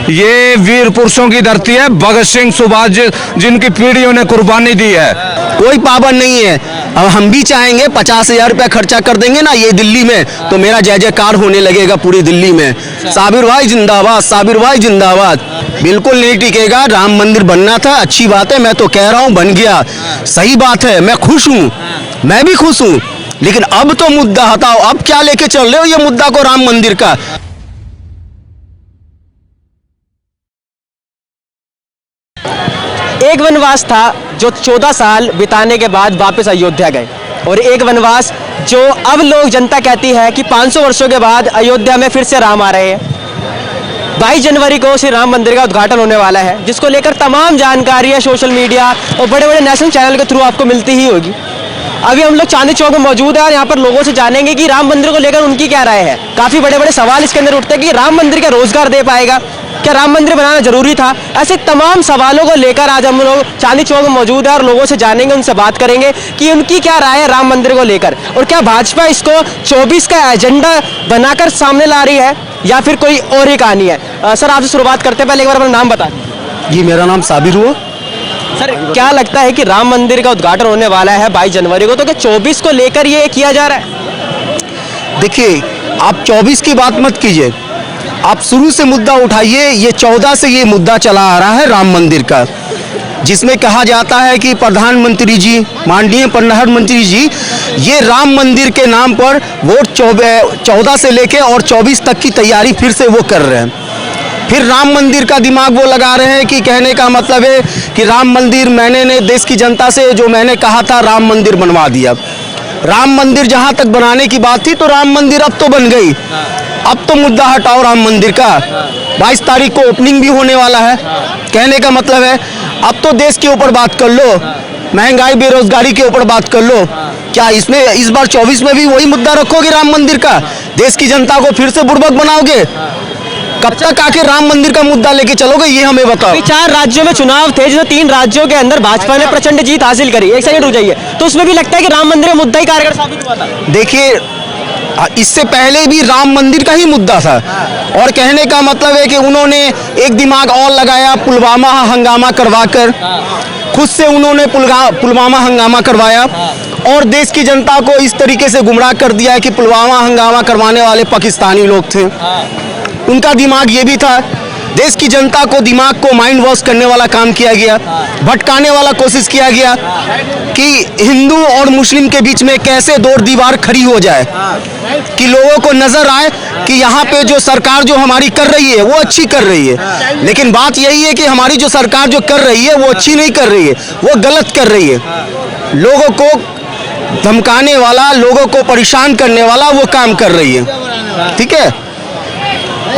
ये वीर पुरुषों की धरती है, भगत सिंह सुभाष जिनकी पीढ़ियों ने कुर्बानी दी है। कोई पाबंद नहीं है। अब हम भी चाहेंगे 50,000 रुपया खर्चा कर देंगे ना ये दिल्ली में, तो मेरा जय जयकार होने लगेगा पूरी दिल्ली में। साबिर भाई जिंदाबाद, साबिर भाई जिंदाबाद। बिल्कुल नहीं टिकेगा। राम मंदिर बनना था, अच्छी बात है, मैं तो कह रहा हूँ बन गया, सही बात है, मैं खुश हूँ, मैं भी खुश हूँ। लेकिन अब तो मुद्दा हटाओ, अब क्या लेके चल रहे हो ये मुद्दा को राम मंदिर का। एक वनवास था जो 14 साल बिताने के बाद वापस अयोध्या गए, और एक वनवास जो अब लोग जनता कहती है कि 500 वर्षों के बाद अयोध्या में फिर से राम आ रहे हैं। 22 जनवरी को श्री राम मंदिर का उद्घाटन होने वाला है, जिसको लेकर तमाम जानकारियां सोशल मीडिया और बड़े बड़े नेशनल चैनल के थ्रू आपको मिलती ही होगी। अभी हम लोग चांदनी चौक में मौजूद है और यहाँ पर लोगों से जानेंगे कि राम मंदिर को लेकर उनकी क्या राय है। काफ़ी बड़े बड़े सवाल इसके अंदर उठते हैं कि राम मंदिर क्या रोजगार दे पाएगा, क्या राम मंदिर बनाना जरूरी था। ऐसे तमाम सवालों को लेकर आज हम लोग चांदनी चौक में मौजूद है और लोगों से जानेंगे, उनसे बात करेंगे कि उनकी क्या राय है राम मंदिर को लेकर, और क्या भाजपा इसको 24 का एजेंडा बनाकर सामने ला रही है या फिर कोई और ही कहानी है। सर, आपसे शुरुआत करते हैं, पहले एक बार अपना नाम बता दीजिए। जी, मेरा नाम साबिर हुआ। सर, क्या लगता है कि राम मंदिर का उद्घाटन होने वाला है 22 जनवरी को, तो क्या 24 को लेकर ये किया जा रहा है? देखिए, आप 24 की बात मत कीजिए, आप शुरू से मुद्दा उठाइए। ये 14 से ये मुद्दा चला आ रहा है राम मंदिर का, जिसमें कहा जाता है कि प्रधानमंत्री जी, माननीय प्रधानमंत्री जी, ये राम मंदिर के नाम पर वोट 14 से लेके और 24 तक की तैयारी फिर से वो कर रहे हैं। फिर राम मंदिर का दिमाग वो लगा रहे हैं कि कहने का मतलब है कि राम मंदिर मैंने देश की जनता से जो मैंने कहा था राम मंदिर बनवा दिया। राम मंदिर जहाँ तक बनाने की बात थी तो राम मंदिर अब तो बन गई, अब तो मुद्दा हटाओ राम मंदिर का। 22 तारीख को ओपनिंग भी होने वाला है। कहने का मतलब है अब तो देश के ऊपर बात कर लो, महंगाई बेरोजगारी के ऊपर बात कर लो। क्या इसमें इस बार 24 में भी वही मुद्दा रखोगे राम मंदिर का? देश की जनता को फिर से बुड़बक बनाओगे? कब तक आके राम मंदिर का मुद्दा लेके चलोगे, ये हमें बताओ। 4 राज्यों में चुनाव थे, जिसमें 3 राज्यों के अंदर भाजपा ने प्रचंड जीत हासिल करी। एक सेकंड रुक जाइए, तो उसमें भी लगता है कि राम मंदिर में मुद्दा ही कारगर साबित हुआ था। देखिए, इससे पहले भी राम मंदिर का ही मुद्दा था, और कहने का मतलब है कि उन्होंने एक दिमाग और लगाया, पुलवामा हंगामा करवाकर खुद से उन्होंने पुलवामा हंगामा करवाया और देश की जनता को इस तरीके से गुमराह कर दिया है कि पुलवामा हंगामा करवाने वाले पाकिस्तानी लोग थे। उनका दिमाग ये भी था, देश की जनता को दिमाग को माइंड वॉश करने वाला काम किया गया, भटकाने वाला कोशिश किया गया कि हिंदू और मुस्लिम के बीच में कैसे दो दीवार खड़ी हो जाए, कि लोगों को नजर आए कि यहाँ पे जो सरकार जो हमारी कर रही है वो अच्छी कर रही है। लेकिन बात यही है कि हमारी जो सरकार जो कर रही है वो अच्छी नहीं कर रही है, वो गलत कर रही है। लोगों को धमकाने वाला, लोगों को परेशान करने वाला वो काम कर रही है। ठीक है,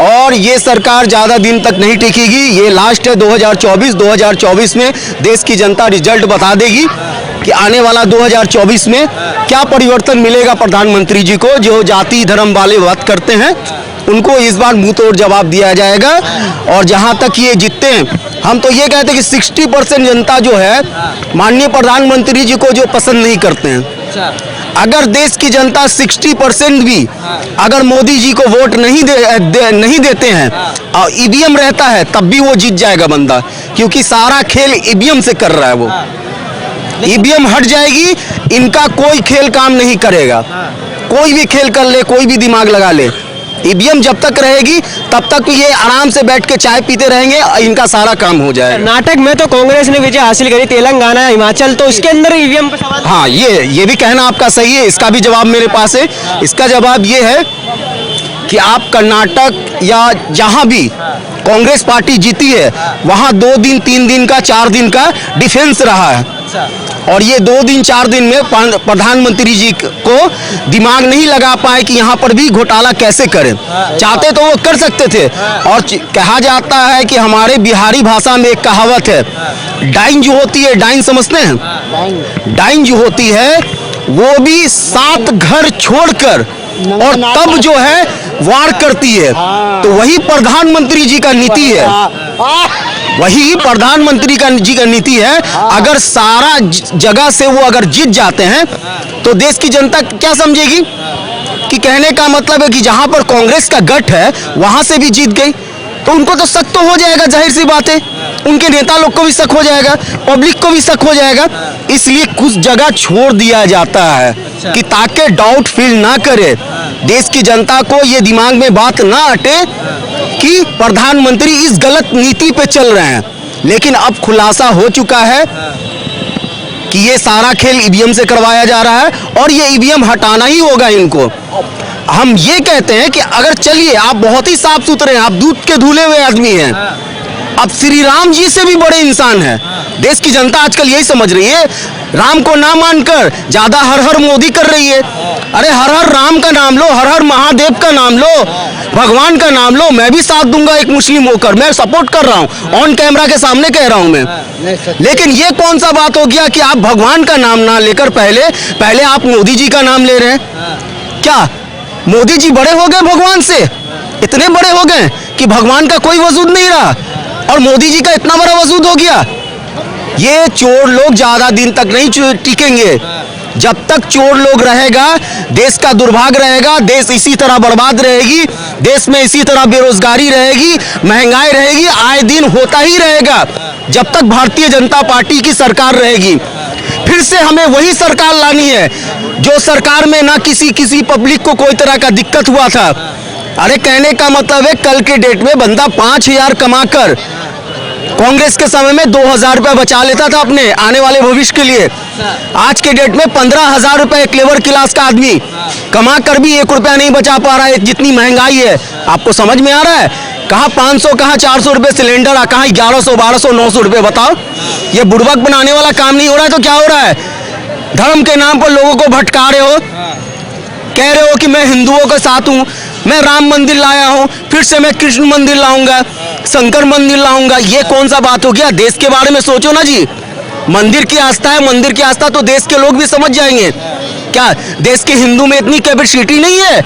और ये सरकार ज़्यादा दिन तक नहीं टिकेगी। ये लास्ट है 2024 में देश की जनता रिजल्ट बता देगी कि आने वाला 2024 में क्या परिवर्तन मिलेगा प्रधानमंत्री जी को। जो जाति धर्म वाले बात करते हैं उनको इस बार मुंह तोड़ जवाब दिया जाएगा। और जहां तक ये जीतते हैं, हम तो ये कहते हैं कि 60% जनता जो है माननीय प्रधानमंत्री जी को जो पसंद नहीं करते हैं। अगर देश की जनता 60% भी अगर मोदी जी को वोट नहीं देते हैं और ईवीएम रहता है, तब भी वो जीत जाएगा बंदा, क्योंकि सारा खेल ईवीएम से कर रहा है वो। ईवीएम हट जाएगी, इनका कोई खेल काम नहीं करेगा। कोई भी खेल कर ले, कोई भी दिमाग लगा ले, ईवीएम जब तक रहेगी तब तक ये आराम से बैठ के चाय पीते रहेंगे, इनका सारा काम हो जाएगा। कर्नाटक में तो कांग्रेस ने विजय हासिल करी, तेलंगाना, हिमाचल, तो इसके अंदर ईवीएम का सवाल। हाँ, ये भी कहना आपका सही है, इसका भी जवाब मेरे पास है। इसका जवाब ये है कि आप कर्नाटक या जहाँ भी कांग्रेस पार्टी जीती है वहाँ 2 दिन 3 दिन का 4 दिन का डिफेंस रहा है, और ये 2 दिन 4 दिन में प्रधानमंत्री जी को दिमाग नहीं लगा पाए कि यहाँ पर भी घोटाला कैसे करें। चाहते तो वो कर सकते थे। और कहा जाता है कि हमारे बिहारी भाषा में एक कहावत है, डाइन जो होती है, डाइन समझते हैं? डाइन जो होती है वो भी 7 घर छोड़कर और तब जो है वार करती है। तो वही प्रधानमंत्री जी का नीति है, वही प्रधानमंत्री जी का नीति है। अगर सारा जगह से वो अगर जीत जाते हैं तो देश की जनता क्या समझेगी कि कहने का मतलब है कि जहां पर कांग्रेस का गठ है वहां से भी जीत गई। तो उनको तो शक तो हो जाएगा, जाहिर सी बात है। उनके नेता लोग को भी शक हो जाएगा, पब्लिक को भी शक हो जाएगा। इसलिए कुछ जगह छोड़ दिया जाता है कि ताकि डाउट फील ना करे, देश की जनता को ये दिमाग में बात ना अटे कि प्रधानमंत्री इस गलत नीति पे चल रहे हैं। लेकिन अब खुलासा हो चुका है कि ये सारा खेल ईवीएम से करवाया जा रहा है और ये ईवीएम हटाना ही होगा इनको। हम ये कहते हैं कि अगर चलिए आप बहुत ही साफ सुथरे हैं, आप दूध के धुले हुए आदमी हैं, अब श्री राम जी से भी बड़े इंसान हैं। देश की जनता आजकल यही समझ रही है, राम को ना मानकर ज्यादा हर हर मोदी कर रही है। अरे हर हर राम का नाम लो, हर हर महादेव का नाम लो, भगवान का नाम लो। मैं भी साथ दूंगा एक मुस्लिम होकर, मैं सपोर्ट कर रहा हूँ, ऑन कैमरा के सामने कह रहा हूँ मैं। लेकिन ये कौन सा बात हो गया कि आप भगवान का नाम ना लेकर पहले आप मोदी जी का नाम ले रहे हैं? क्या मोदी जी बड़े हो गए भगवान से? इतने बड़े हो गए कि भगवान का कोई वजूद नहीं रहा और मोदी जी का इतना बड़ा वजूद हो गया। ये चोर लोग ज्यादा दिन तक नहीं टिकेंगे। जब तक चोर लोग रहेगा, देश का दुर्भाग्य रहेगा, देश इसी तरह बर्बाद रहेगी, देश में इसी तरह बेरोजगारी रहेगी, महंगाई रहेगी, आए दिन होता ही रहेगा जब तक भारतीय जनता पार्टी की सरकार रहेगी। फिर से हमें वही सरकार लानी है जो सरकार में ना किसी पब्लिक को कोई तरह का दिक्कत हुआ था। अरे कहने का मतलब है, कल के डेट में बंदा 5,000 कमाकर कांग्रेस के समय में 2,000 रुपए बचा लेता था अपने आने वाले भविष्य के लिए। आज के डेट में 15,000 रुपए एक लेबर क्लास का आदमी कमा कर भी 1 रुपया नहीं बचा पा रहा है। जितनी महंगाई है, आपको समझ में आ रहा है? कहाँ 500, कहाँ 400 रुपए सिलेंडर, कहाँ 1100, 1200, 900 रुपए। बताओ, ये बुड़बक बनाने वाला काम नहीं हो रहा है तो क्या हो रहा है? धर्म के नाम पर लोगों को भटका रहे हो, कह रहे हो कि मैं हिंदुओं के साथ हूँ, मैं राम मंदिर लाया हूँ, फिर से मैं कृष्ण मंदिर लाऊंगा, शंकर मंदिर लाऊंगा। ये कौन सा बात हो गया? देश के बारे में सोचो ना जी। मंदिर की आस्था है, मंदिर की आस्था तो देश के लोग भी समझ जाएंगे। क्या देश के हिंदू में इतनी कैपेसिटी नहीं है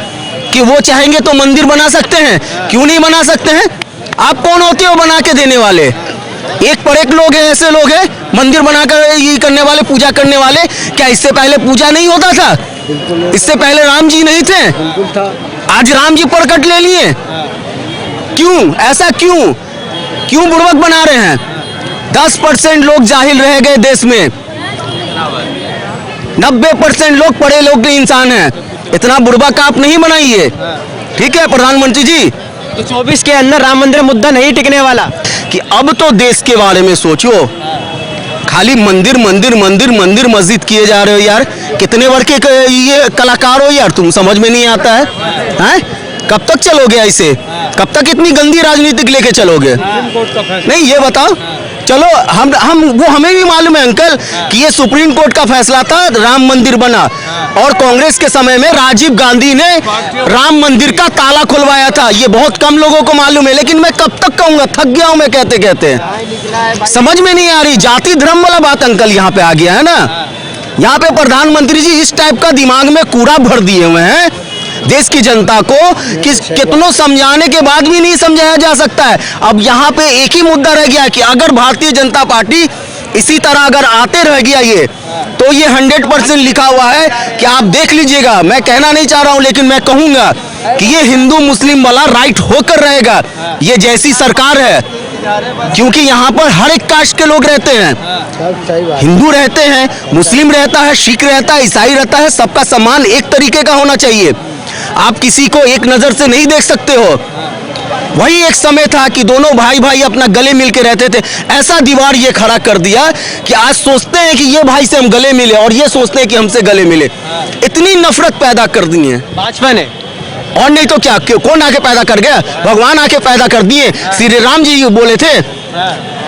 कि वो चाहेंगे तो मंदिर बना सकते हैं? क्यों नहीं बना सकते हैं? आप कौन होते हो बना के देने वाले? एक पर एक लोग हैं, ऐसे लोग हैं मंदिर बनाकर ये करने वाले, पूजा करने वाले। क्या इससे पहले पूजा नहीं होता था? इससे पहले राम जी नहीं थे? आज राम जी प्रकट ले लिए। क्यों ऐसा? क्यों बुड़बक बना रहे हैं? 10% लोग जाहिल रह गए देश में, 90% लोग पढ़े लोग के इंसान हैं। इतना बुड़बक आप नहीं बनाइए, ठीक है प्रधानमंत्री जी। तो 24 के अंदर राम मंदिर मुद्दा नहीं टिकने वाला कि अब तो देश के बारे में सोचो। खाली मंदिर मंदिर मंदिर मंदिर मस्जिद किए जा रहे हो यार। कितने वर्ग के ये कलाकार हो यार, तुम समझ में नहीं आता है? हैं? कब तक चलोगे ऐसे? कब तक इतनी गंदी राजनीतिक लेके चलोगे? नहीं, ये बताओ। चलो हम वो हमें भी मालूम है अंकल कि ये सुप्रीम कोर्ट का फैसला था, राम मंदिर बना। और कांग्रेस के समय में राजीव गांधी ने राम मंदिर का ताला खुलवाया था। ये बहुत कम लोगों को मालूम है, लेकिन मैं कब तक कहूंगा, थक गया हूं मैं कहते कहते। समझ में नहीं आ रही, जाति धर्म वाला बात अंकल यहाँ पे आ गया है ना। यहाँ पे प्रधानमंत्री जी इस टाइप का दिमाग में कूड़ा भर दिए हुए हैं देश की जनता को कि कितनों समझाने के बाद भी नहीं समझाया जा सकता है। अब यहाँ पे एक ही मुद्दा रह गया कि अगर भारतीय जनता पार्टी इसी तरह अगर आते रह गया ये, तो ये 100% लिखा हुआ है कि आप देख लीजिएगा। मैं कहना नहीं चाह रहा हूँ, लेकिन मैं कहूंगा कि ये हिंदू मुस्लिम वाला राइट होकर रहेगा, ये जैसी सरकार है। क्योंकि यहाँ पर हर एक कास्ट के लोग रहते हैं, हिंदू रहते हैं, मुस्लिम रहता है, सिख रहता है, ईसाई रहता है। सबका सम्मान एक तरीके का होना चाहिए। आप किसी को एक नजर से नहीं देख सकते हो। वही एक समय था कि दोनों भाई भाई अपना गले मिल के रहते थे। ऐसा दीवार ये खड़ा कर दिया कि आज सोचते हैं कि ये भाई से हम गले मिले और ये सोचते हैं कि हमसे गले मिले। इतनी नफरत पैदा कर दी है भाजपा ने, और नहीं तो क्या। कौन आके पैदा कर गया? भगवान आके पैदा कर दिए। श्री राम जी बोले थे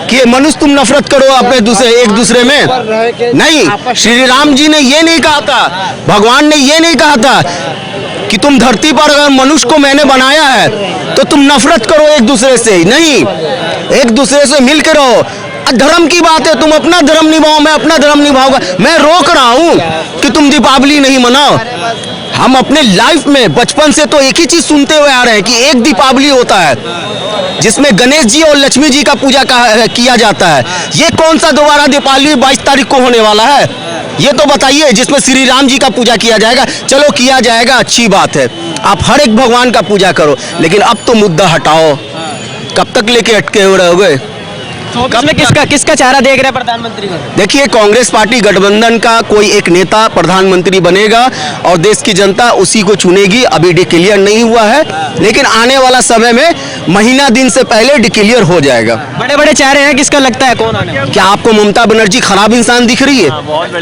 कि मनुष्य तुम नफरत करो अपने एक दूसरे में। नहीं, श्री राम जी ने ये नहीं कहा था, भगवान ने ये नहीं कहा था कि तुम धरती पर अगर मनुष्य को मैंने बनाया है तो तुम नफरत करो एक दूसरे से। नहीं, एक दूसरे से मिलकर रहो। धर्म की बात है, तुम अपना धर्म निभाओ, मैं अपना धर्म निभाऊंगा। मैं रोक रहा हूं कि तुम दीपावली नहीं मनाओ। हम अपने लाइफ में बचपन से तो एक ही चीज सुनते हुए आ रहे हैं कि एक दीपावली होता है जिसमें गणेश जी और लक्ष्मी जी का पूजा किया जाता है। ये कौन सा दोबारा दीपावली 22 तारीख को होने वाला है? ये तो बताइए, जिसमें श्री राम जी का पूजा किया जाएगा। चलो किया जाएगा, अच्छी बात है, आप हर एक भगवान का पूजा करो, लेकिन अब तो मुद्दा हटाओ। कब तक लेके अटके हुए रहोगे? में किसका चेहरा देख रहे हैं प्रधानमंत्री को? देखिए, कांग्रेस पार्टी गठबंधन का कोई एक नेता प्रधानमंत्री बनेगा और देश की जनता उसी को चुनेगी। अभी डिक्लेयर नहीं हुआ है, लेकिन आने वाला समय में महीना दिन से पहले डिक्लेयर हो जाएगा। बड़े बड़े चेहरे हैं, किसका लगता है कौन आने? क्या आपको ममता बनर्जी खराब इंसान दिख रही है?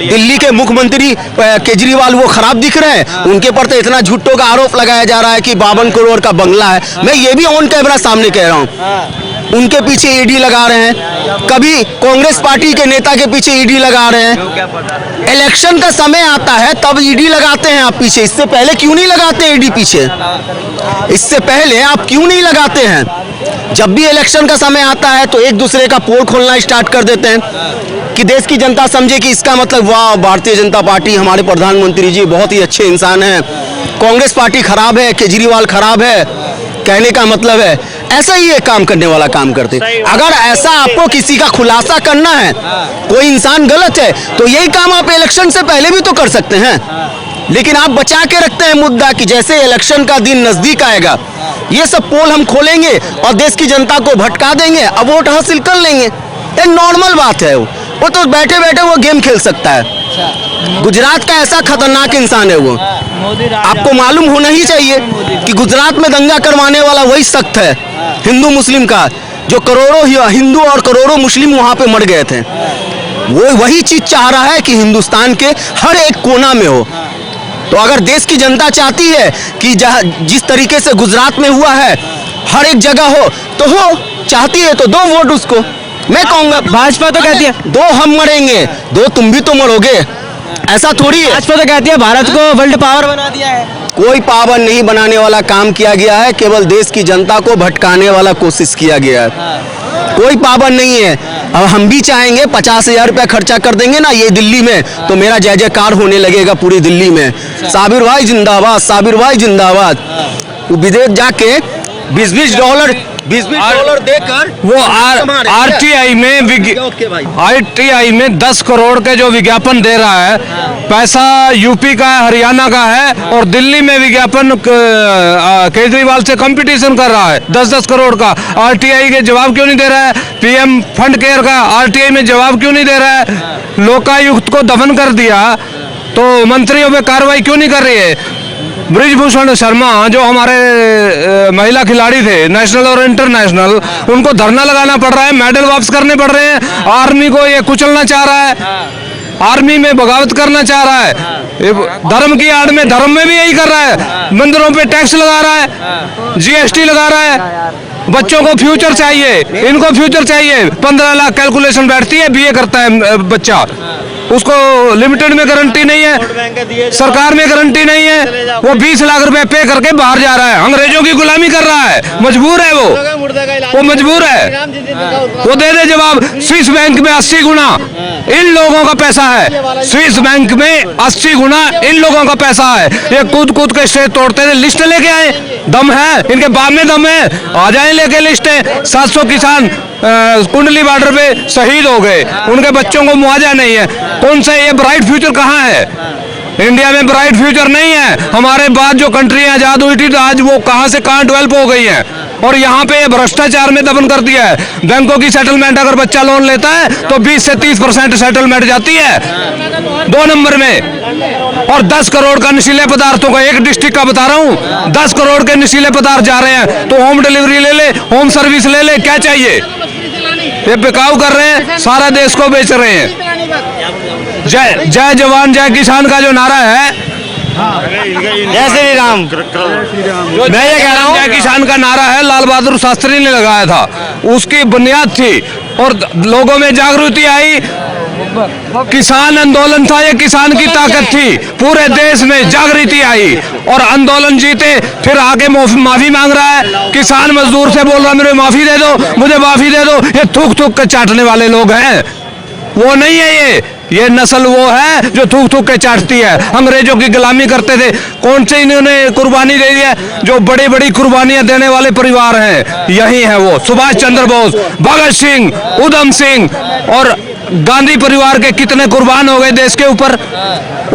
दिल्ली के मुख्यमंत्री केजरीवाल वो खराब दिख रहे हैं? उनके पर तो इतना झूठों का आरोप लगाया जा रहा है कि 52 करोड़ का बंगला है। मैं ये भी ऑन कैमरा सामने कह रहा हूँ, उनके पीछे ईडी लगा रहे हैं, कभी कांग्रेस पार्टी के नेता के पीछे ईडी लगा रहे हैं। इलेक्शन का समय आता है तब ईडी लगाते हैं आप पीछे, इससे पहले क्यों नहीं लगाते ईडी पीछे? इससे पहले आप क्यों नहीं लगाते हैं? जब भी इलेक्शन का समय आता है तो एक दूसरे का पोल खोलना स्टार्ट कर देते हैं कि देश की जनता समझे कि इसका मतलब वाह, भारतीय जनता पार्टी, हमारे प्रधानमंत्री जी बहुत ही अच्छे इंसान हैं, कांग्रेस पार्टी खराब है, केजरीवाल खराब है, कहने का मतलब है ऐसा ही एक काम करने वाला काम करते। अगर ऐसा आपको किसी का खुलासा करना है, कोई इंसान गलत है, तो यही काम आप इलेक्शन से पहले भी तो कर सकते हैं। लेकिन आप बचा के रखते हैं मुद्दा कि जैसे इलेक्शन का दिन नजदीक आएगा ये सब पोल हम खोलेंगे और देश की जनता को भटका देंगे, अब वोट हासिल कर लेंगे। ये नॉर्मल बात है, वो तो बैठे बैठे वो गेम खेल सकता है। गुजरात का ऐसा खतरनाक इंसान है वो, आपको मालूम होना ही चाहिए कि गुजरात में दंगा करवाने वाला वही सख्त है हिंदू मुस्लिम का, जो करोड़ों हिंदू और करोड़ों मुस्लिम वहां पे मर गए थे। वो वही चीज चाह रहा है कि हिंदुस्तान के हर एक कोना में हो। तो अगर देश की जनता चाहती है कि जिस तरीके से गुजरात में हुआ है हर एक जगह हो, तो हो चाहती है तो दो वोट उसको। मैं कहूंगा भाजपा तो कहती है 2 हम मरेंगे, 2 तुम भी तो मरोगे, ऐसा थोड़ी है। भाजपा तो कहती है भारत को वर्ल्ड पावर बना दिया है। कोई पावर नहीं बनाने वाला काम किया गया है, केवल देश की जनता को भटकाने वाला कोशिश किया गया है। कोई पावर नहीं है। अब हम भी चाहेंगे 50,000 रुपया खर्चा कर देंगे ना ये दिल्ली में, तो मेरा जय जयकार होने लगेगा पूरी दिल्ली में। साबिर भाई जिंदाबाद, साबिर भाई जिंदाबाद। वो विदेश जाके 20-20 डॉलर देकर वो आरटीआई में 10 करोड़ के जो विज्ञापन दे रहा है, पैसा यूपी का है, हरियाणा का है, और दिल्ली में विज्ञापन केजरीवाल से कंपटीशन कर रहा है 10-10 करोड़ का। आरटीआई के जवाब क्यों नहीं दे रहा है? पीएम फंड केयर का आरटीआई में जवाब क्यों नहीं दे रहा है? लोकायुक्त को दफन कर दिया तो मंत्रियों पे कार्रवाई क्यों नहीं कर रही है? ब्रिजभूषण शर्मा जो हमारे महिला खिलाड़ी थे नेशनल और इंटरनेशनल, उनको धरना लगाना पड़ रहा है, मेडल वापस करने पड़ रहे हैं। आर्मी को ये कुचलना चाह रहा है, आर्मी में बगावत करना चाह रहा है, धर्म की आड़ में धर्म में भी यही कर रहा है। मंदिरों पे टैक्स लगा रहा है, जीएसटी लगा रहा है। बच्चों को फ्यूचर चाहिए, इनको फ्यूचर चाहिए। 15 लाख कैलकुलेशन बैठती है, बीए करता है बच्चा, उसको लिमिटेड में गारंटी नहीं है, सरकार में गारंटी नहीं है, वो 20 लाख रुपए पे करके बाहर जा रहा है, अंग्रेजों की गुलामी कर रहा है। मजबूर है वो मजबूर है। वो दे दे जवाब। स्विस बैंक में 80 गुना इन लोगों का पैसा है, स्विस बैंक में 80 गुना इन लोगों का पैसा है। ये कूद कूद के स्टेज तोड़ते थे। लिस्ट लेके आए, दम है इनके बाप में, दम है, आ जाए लेके लिस्टें। 700 किसान कुंडली बॉर्डर पे शहीद हो गए, उनके बच्चों को मुआवजा नहीं है। कौन सा ये ब्राइट फ्यूचर कहाँ है? इंडिया में ब्राइट फ्यूचर नहीं है। हमारे बाद जो कंट्री आजाद हुई थी तो आज वो कहां से कहां डेवलप हो गई है, और यहाँ पे भ्रष्टाचार में दफन कर दिया है। बैंकों की सेटलमेंट अगर बच्चा लोन लेता है तो 20 से 30% सेटलमेंट जाती है 2 नंबर में, और 10 करोड़ का नशीले पदार्थों का, एक डिस्ट्रिक्ट का बता रहा हूँ, 10 करोड़ के नशीले पदार्थ जा रहे हैं। तो होम डिलीवरी ले ले, होम सर्विस ले ले, क्या चाहिए? ये बिकाऊ कर रहे हैं, सारा देश को बेच रहे हैं। जय जय जवान जय किसान का जो नारा है, जय श्री राम, मैं ये कह रहा हूँ, जय किसान का नारा है, लाल बहादुर शास्त्री ने लगाया था, उसकी बुनियाद थी और लोगों में जागृति आई। किसान आंदोलन था, ये किसान की ताकत थी, पूरे देश में जागृति आई और आंदोलन जीते। फिर आके माफी मांग रहा है, किसान मजदूर से बोल रहा है मुझे माफी दे दो, मुझे माफी दे दो। ये थूक थूक के चाटने वाले लोग हैं, वो नहीं है ये नस्ल वो है जो थूक थूक के चाटती है। अंग्रेजों की गुलामी करते थे, कौन से इन्होंने कुर्बानी दे दी है? जो बड़ी बड़ी कुर्बानियां देने वाले परिवार हैं यही है वो, सुभाष चंद्र बोस, भगत सिंह, उधम सिंह और गांधी परिवार के कितने कुर्बान हो गए देश के ऊपर।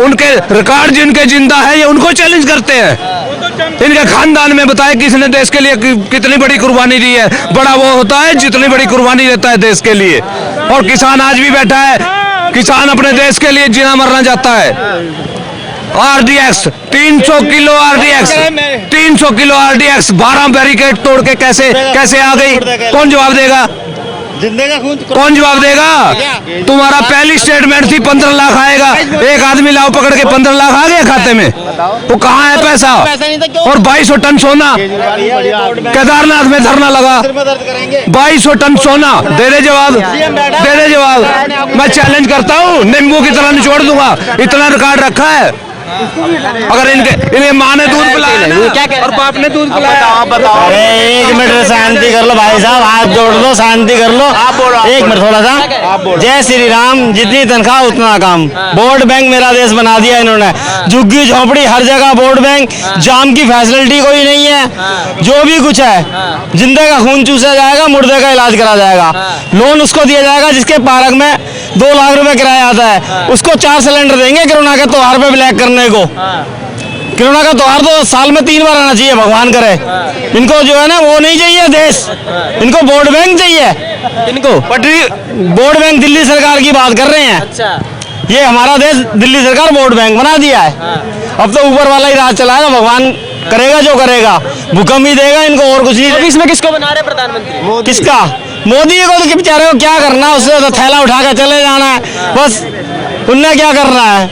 उनके रिकॉर्ड जिनके जिंदा है ये उनको चैलेंज करते हैं। इनके खानदान में बताए किसने देश के लिए कितनी बड़ी कुर्बानी दी है। बड़ा वो होता है जितनी बड़ी कुर्बानी देता है देश के लिए। और किसान आज भी बैठा है, किसान अपने देश के लिए जीना मरना चाहता है। RDX 300 kilo RDX 300 kilo RDX 12 barricade तोड़ के कैसे आ गई? कौन जवाब देगा? कौन जवाब देगा? तुम्हारा पहली स्टेटमेंट थी 15 लाख आएगा, एक आदमी लाओ पकड़ के 15 लाख आ गया खाते में। वो कहाँ है पैसा? और 2200 टन सोना केदारनाथ में धरना लगा। 2200 टन सोना, दे दे जवाब, दे दे जवाब। मैं चैलेंज करता हूँ, नींबू की तरह निचोड़ दूंगा, इतना रिकॉर्ड रखा है। अगर इन्हें माँ ने दूध पिलाया ना, और बाप ने दूध पिलाया। अरे एक मिनट शांति कर लो भाई साहब, हाथ जोड़ लो, शांति कर लो। एक मिनट थोड़ा सा। जय श्री राम, जितनी तनख्वाह उतना काम। वोट बैंक मेरा देश बना दिया इन्होंने। झुग्गी झोपड़ी हर जगह वोट बैंक, जाम की फैसिलिटी कोई नहीं है। जो भी कुछ है, जिंदे का खून चूसा जाएगा, मुर्दे का इलाज करा जाएगा। लोन उसको दिया जाएगा जिसके पार्क में 2 लाख रुपए किराया आता है, उसको 4 सिलेंडर देंगे कोरोना के त्योहार पे ब्लैक करने को। कोरोना का त्योहार तो साल में 3 बार आना चाहिए, भगवान करे। इनको जो है ना वो नहीं चाहिए देश, इनको वोट बैंक चाहिए। इनको पटरी वोट बैंक दिल्ली सरकार की बात कर रहे हैं। अच्छा, ये हमारा देश दिल्ली सरकार वोट बैंक बना दिया है। अब तो ऊपर वाला ही राज चलाएगा, भगवान करेगा जो करेगा, भूकंप ही देगा इनको, और कुछ नहीं। तो इसमें किसको बना रहे प्रधानमंत्री? किसका? मोदी को तो बेचारे को क्या करना है, उससे तो थैला उठा के चले जाना है बस। उनने क्या करना है,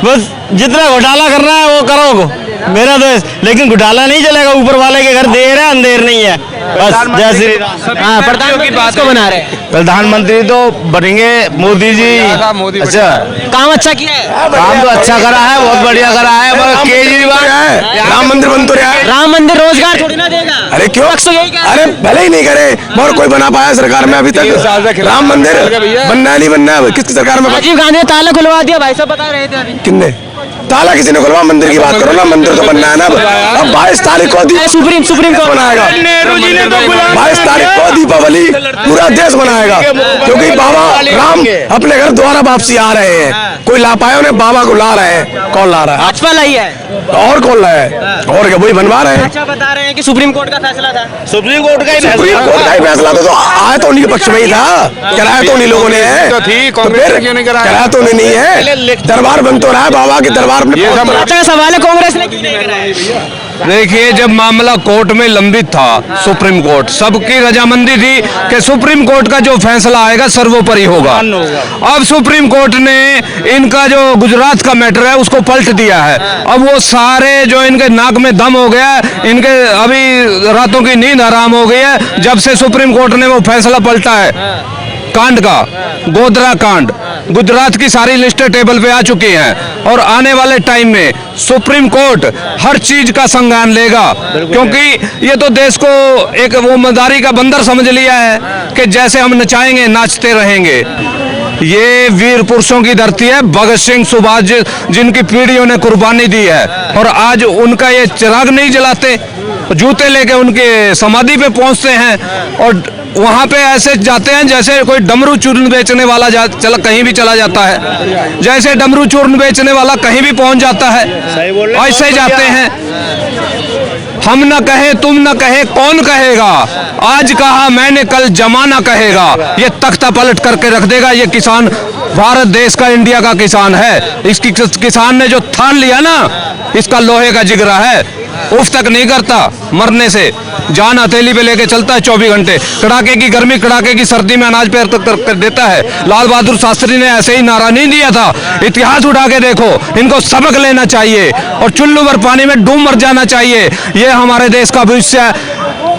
बस जितना घोटाला करना है वो करो मेरा देश। लेकिन घोटाला नहीं चलेगा, ऊपर वाले के घर देर है अंधेर नहीं है बस। जय श्री राम। हाँ, प्रधानमंत्री किसको बना रहे हैं? प्रधानमंत्री तो बनेंगे मोदी जी। अच्छा, काम अच्छा किया है, काम तो अच्छा करा है, बहुत बढ़िया करा है। मगर केजरीवाल राम मंदिर बन तो रहा है। राम मंदिर रोजगार थोड़ी ना देगा। अरे क्यों? पक्ष तो यही कह रहा है। अरे भले ही नहीं करे, और कोई बना पाया सरकार में अभी तक? राम मंदिर बनना है नहीं बनना है, किसकी सरकार में? राजीव गांधी ने ताला खुलवा दिया, भाई साहब बता रहे थे अभी। किसने ताला? किसी ने खुलवा? मंदिर की बात करो ना, मंदिर तो बनना है ना। अब 22 तारीख को सुप्रीम कोर्ट बनाएगा। नेहरू जी ने तो 22 तारीख को दीपावली पूरा देश मनाएगा, क्योंकि बाबा राम अपने घर दोबारा वापसी आ रहे हैं। कोई ला पाया उन्हें, बाबा को ला रहे हैं। कौन ला रहा है? भाजपा लाई है। और कौन ला है? और क्या वही बनवा रहे हैं? अच्छा, बता रहे हैं कि सुप्रीम कोर्ट का फैसला था। सुप्रीम कोर्ट का ही सुप्रीम कोर्ट का ही फैसला तो आया तो उन्हीं के पक्ष में ही था। कराया तो उन्हीं लोगों ने है, तो फिर कराया तो उन्हें नहीं है। दरबार बन तो रहा है, बाबा के दरबार में। अच्छा सवाल है, कांग्रेस ने क्यों नहीं कराया? देखिए, जब मामला कोर्ट में लंबित था, सुप्रीम कोर्ट, सबकी रजामंदी थी कि सुप्रीम कोर्ट का जो फैसला आएगा सर्वोपरि होगा। अब सुप्रीम कोर्ट ने इनका जो गुजरात का मैटर है उसको पलट दिया है। अब वो सारे जो इनके नाक में दम हो गया, इनके अभी रातों की नींद हराम हो गई है जब से सुप्रीम कोर्ट ने वो फैसला पलटा है कांड का, गोधरा कांड। गुजरात की सारी लिस्टें टेबल पे आ चुकी हैं और आने वाले टाइम में सुप्रीम कोर्ट हर चीज का संज्ञान लेगा, क्योंकि ये तो देश को एक वो मदारी का बंदर समझ लिया है कि जैसे हम नचाएंगे नाचते रहेंगे। ये वीर पुरुषों की धरती है, भगत सिंह, सुभाष जिनकी पीढ़ियों ने कुर्बानी दी है, और आज उनका ये चिराग नहीं जलाते, जूते लेके उनके समाधि पे पहुंचते हैं और वहां पे ऐसे जाते हैं जैसे कोई डमरू चूर्ण बेचने वाला कहीं भी चला जाता है, जैसे डमरू चूर्ण बेचने वाला कहीं भी पहुंच जाता है, ऐसे जाते हैं। हम न कहे तुम न कहे कौन कहेगा, आज कहा मैंने कल जमाना कहेगा। ये तख्ता पलट करके रख देगा। ये किसान भारत देश का, इंडिया का किसान है। इसकी किसान ने जो ठान लिया ना, इसका लोहे का जिगरा है, उफ तक नहीं करता मरने से, जान हथेली पे लेके चलता है 24 घंटे। कड़ाके की गर्मी, कड़ाके की सर्दी में अनाज पैर तक कर देता है। लाल बहादुर शास्त्री ने ऐसे ही नारा नहीं दिया था। इतिहास उठा के देखो, इनको सबक लेना चाहिए और चुल्लू भर पानी में डूब मर जाना चाहिए। ये हमारे देश का भविष्य है।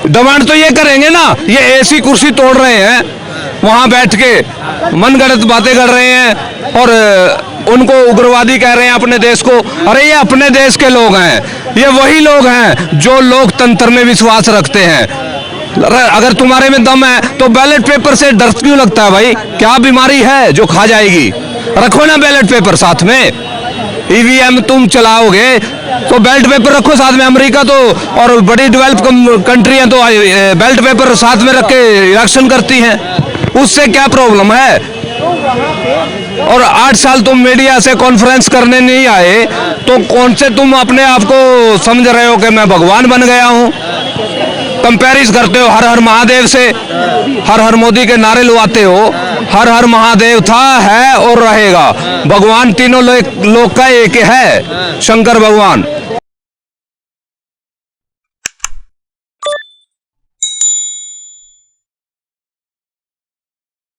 डिमांड तो ये करेंगे ना, ये एसी कुर्सी तोड़ रहे हैं, वहां बैठ के मनगढ़ंत बातें कर रहे हैं और उनको उग्रवादी कह रहे हैं अपने देश को। अरे ये अपने देश के लोग हैं, ये वही लोग हैं जो लोकतंत्र में विश्वास रखते हैं। अगर तुम्हारे में दम है तो बैलेट पेपर से डर क्यों लगता है भाई? क्या बीमारी है जो खा जाएगी? रखो ना बैलेट पेपर साथ में। ईवीएम तुम चलाओगे तो बैलेट पेपर रखो साथ में। अमेरिका तो और बड़ी डेवलप कंट्री हैं तो बैलेट पेपर साथ में रख के इलेक्शन करती हैं, उससे क्या प्रॉब्लम है? और 8 साल तुम मीडिया से कॉन्फ्रेंस करने नहीं आए, तो कौन से तुम अपने आप को समझ रहे हो कि मैं भगवान बन गया हूँ? कंपेरिज करते हो हर हर महादेव से, हर हर मोदी के नारे लुआते हो। हर हर महादेव था, है और रहेगा। भगवान तीनों लोक का एक है, शंकर भगवान।